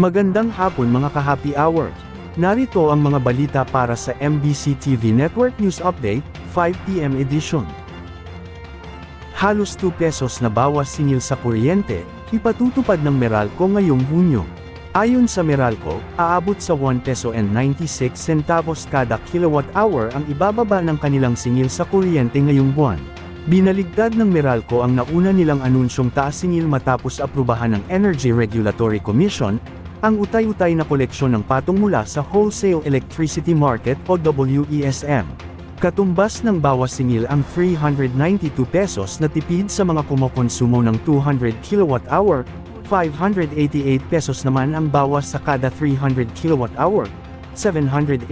Magandang hapon mga ka-happy hour. Narito ang mga balita para sa MBC TV Network News Update, 5 PM edition. Halos 2 pesos na bawas singil sa kuryente, ipatutupad ng Meralco ngayong Hunyo. Ayon sa Meralco, aabot sa 1 peso and 96 centavos kada kilowatt-hour ang ibababa ng kanilang singil sa kuryente ngayong buwan. Binaligtad ng Meralco ang nauna nilang anunsyong taas singil matapos aprubahan ng Energy Regulatory Commission, ang utay-utay na koleksyon ng patong mula sa Wholesale Electricity Market o WESM. Katumbas ng bawas singil ang 392 pesos na tipid sa mga kumokonsumo ng 200 kWh, 588 pesos naman ang bawas sa kada 300 kWh, 784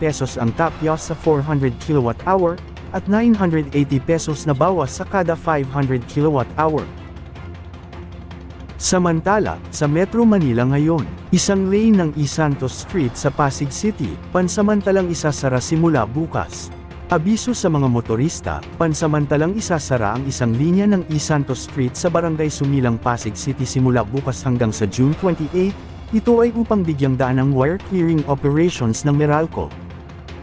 pesos ang tapyas sa 400 kWh, at 980 pesos na bawas sa kada 500 kWh. Samantala, sa Metro Manila ngayon, isang lane ng E. Santos Street sa Pasig City, pansamantalang isasara simula bukas. Abiso sa mga motorista, pansamantalang isasara ang isang linya ng E. Santos Street sa Barangay Sumilang, Pasig City simula bukas hanggang sa June 28, ito ay upang bigyang daan ang wire clearing operations ng Meralco.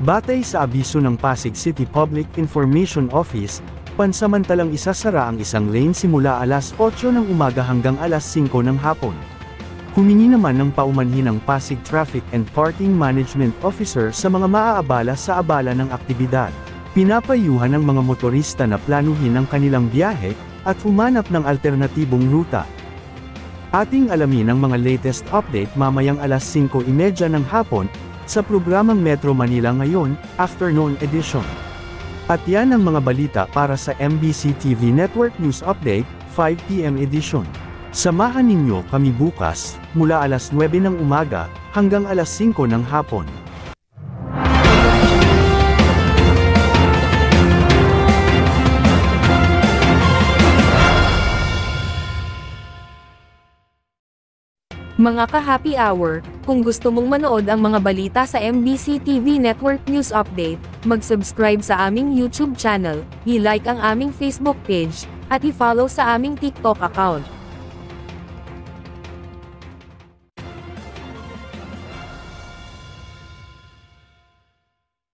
Batay sa abiso ng Pasig City Public Information Office, pansamantalang isasara ang isang lane simula alas 8 ng umaga hanggang alas 5 ng hapon. Humingi naman ng paumanhin ang Pasig Traffic and Parking Management Officer sa mga maaabala sa abala ng aktibidad. Pinapayuhan ng mga motorista na planuhin ang kanilang biyahe, at humanap ng alternatibong ruta. Ating alamin ang mga latest update mamayang alas 5:30 ng hapon, sa programang Metro Manila Ngayon, Afternoon Edition. At yan ang mga balita para sa MBC TV Network News Update, 5 PM edition. Samahan ninyo kami bukas, mula alas 9 ng umaga, hanggang alas 5 ng hapon. Mga ka-happy hour, kung gusto mong manood ang mga balita sa MBC TV Network News Update, mag-subscribe sa aming YouTube channel, i-like ang aming Facebook page, at i-follow sa aming TikTok account.